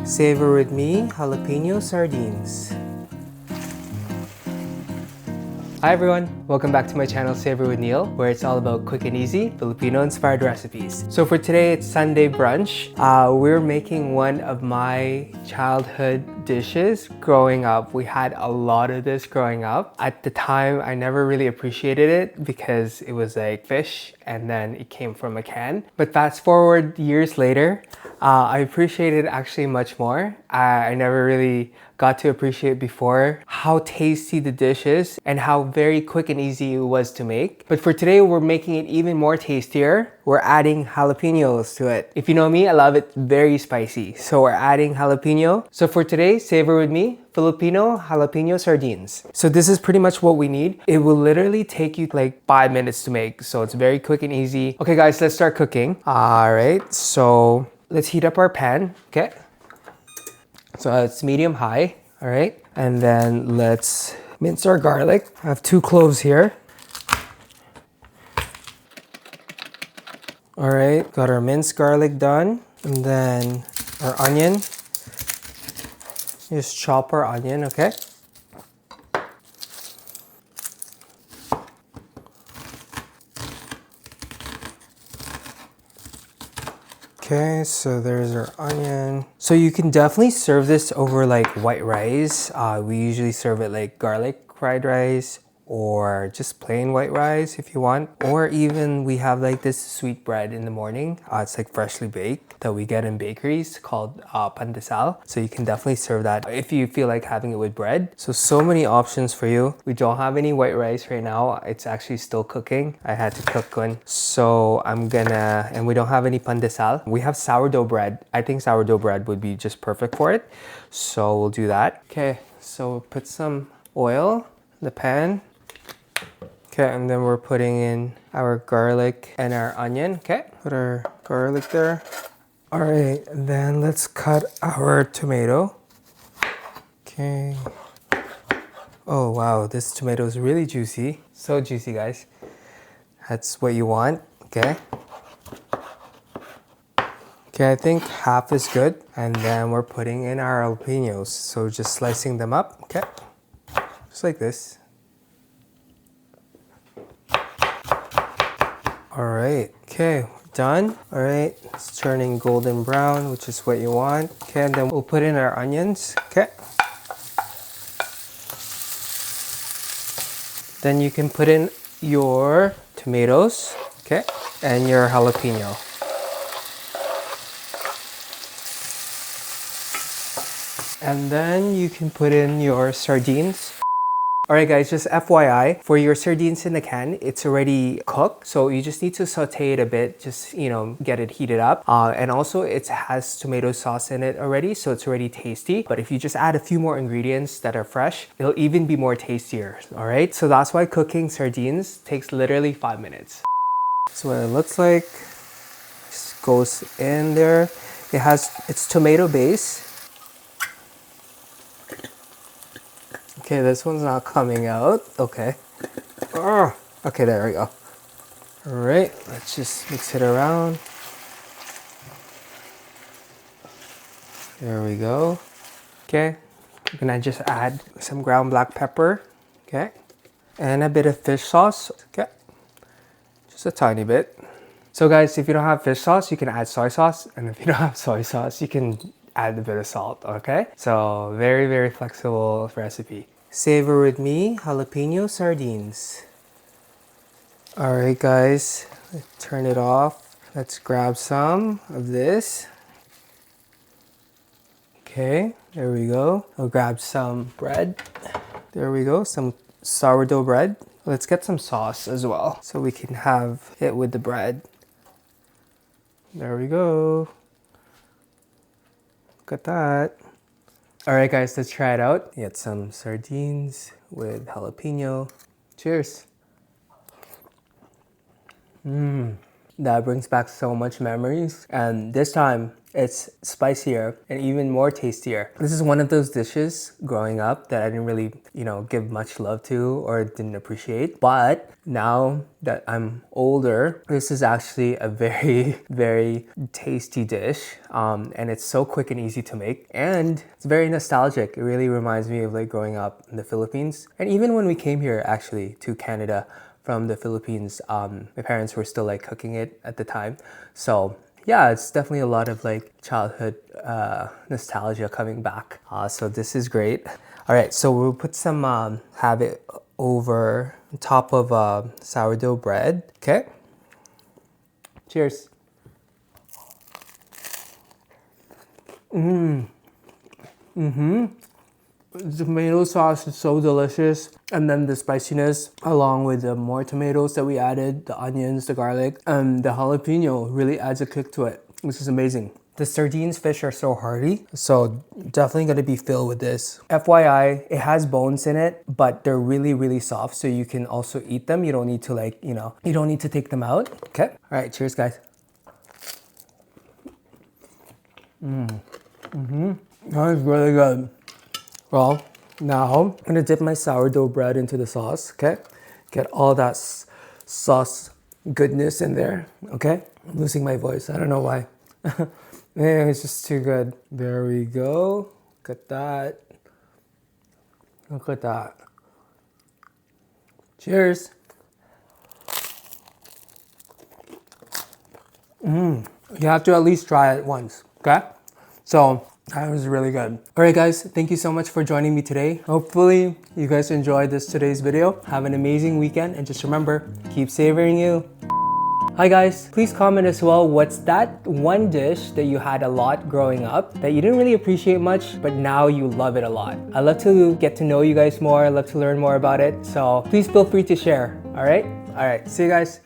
Savor with me, Jalapeño Sardines. Hi everyone, welcome back to my channel Savor with Neil, where it's all about quick and easy Filipino inspired recipes. So for today, it's Sunday brunch. We're making one of my childhood dishes growing up. We had a lot of this growing up. At the time, I never really appreciated it because it was like fish and then it came from a can. But fast forward years later, I appreciate it actually much more. I never really got to appreciate before how tasty the dish is and how very quick and easy it was to make. But for today, we're making it even more tastier. We're adding jalapeños to it. If you know me, I love it very spicy. So we're adding jalapeno. So for today, savor with me, Filipino jalapeño sardines. So this is pretty much what we need. It will literally take you like 5 minutes to make. So it's very quick and easy. Okay guys, let's start cooking. All right, so let's heat up our pan, okay? So it's medium high, all right? And then let's mince our garlic. I have 2 cloves here. All right, got our minced garlic done. And then our onion. Just chop our onion, okay? Okay, so there's our onion. So you can definitely serve this over like white rice. We usually serve it like garlic fried rice or just plain white rice if you want. Or even we have like this sweet bread in the morning. It's like freshly baked that we get in bakeries called pandesal. So you can definitely serve that if you feel like having it with bread. So many options for you. We don't have any white rice right now. It's actually still cooking. I had to cook one. So and we don't have any pandesal. We have sourdough bread. I think sourdough bread would be just perfect for it. So we'll do that. Okay, so we'll put some oil in the pan. Okay, and then we're putting in our garlic and our onion. Okay, put our garlic there. All right, then let's cut our tomato. Okay. Oh wow, this tomato is really juicy. So juicy, guys. That's what you want, okay? Okay, I think half is good. And then we're putting in our jalapeños. So just slicing them up, okay? Just like this. All right, okay, done. All right, it's turning golden brown, which is what you want. Okay, and then we'll put in our onions, okay? Then you can put in your tomatoes, okay? And your jalapeno. And then you can put in your sardines. Alright guys, just FYI, for your sardines in the can, it's already cooked. So you just need to saute it a bit, just, get it heated up. And also it has tomato sauce in it already, so it's already tasty. But if you just add a few more ingredients that are fresh, it'll even be more tastier, alright? So that's why cooking sardines takes literally 5 minutes. So what it looks like, just goes in there. It's tomato base. Okay, this one's not coming out. Okay. Okay, there we go. All right, let's just mix it around. There we go. Okay, I'm gonna just add some ground black pepper. Okay, and a bit of fish sauce. Okay, just a tiny bit. So guys, if you don't have fish sauce, you can add soy sauce. And if you don't have soy sauce, you can add a bit of salt, okay? So very, very flexible recipe. Savor with me, jalapeño sardines. All right, guys, let's turn it off. Let's grab some of this. Okay, there we go. I'll grab some bread. There we go, some sourdough bread. Let's get some sauce as well so we can have it with the bread. There we go. Look at that. All right, guys, let's try it out. Get some sardines with jalapeno. Cheers. that brings back so much memories. And this time, it's spicier and even more tastier. This is one of those dishes growing up that I didn't really, give much love to or didn't appreciate. But now that I'm older, this is actually a very, very tasty dish. And it's so quick and easy to make. And it's very nostalgic. It really reminds me of like growing up in the Philippines. And even when we came here actually to Canada from the Philippines, my parents were still like cooking it at the time. So yeah, it's definitely a lot of like childhood nostalgia coming back. So this is great. All right, so we'll put some, have it over top of sourdough bread. Okay. Cheers. The tomato sauce is so delicious, and then the spiciness along with the more tomatoes that we added, the onions, the garlic, and the jalapeno really adds a kick to it, which is amazing. The sardines fish are so hearty, so definitely gonna be filled with this. FYI, it has bones in it, but they're really, really soft, so you can also eat them. You don't need to like, you don't need to take them out. Okay, all right, cheers guys. That is really good. Well, now I'm gonna dip my sourdough bread into the sauce, okay? Get all that sauce goodness in there, okay? I'm losing my voice, I don't know why. Man, it's just too good. There we go. Look at that. Look at that. Cheers. You have to at least try it once, okay? So, that was really good. All right, guys, thank you so much for joining me today. Hopefully, you guys enjoyed today's video. Have an amazing weekend, and just remember, keep savoring you. Hi guys, please comment as well, what's that one dish that you had a lot growing up that you didn't really appreciate much, but now you love it a lot? I love to get to know you guys more. I love to learn more about it. So please feel free to share. All right, see you guys.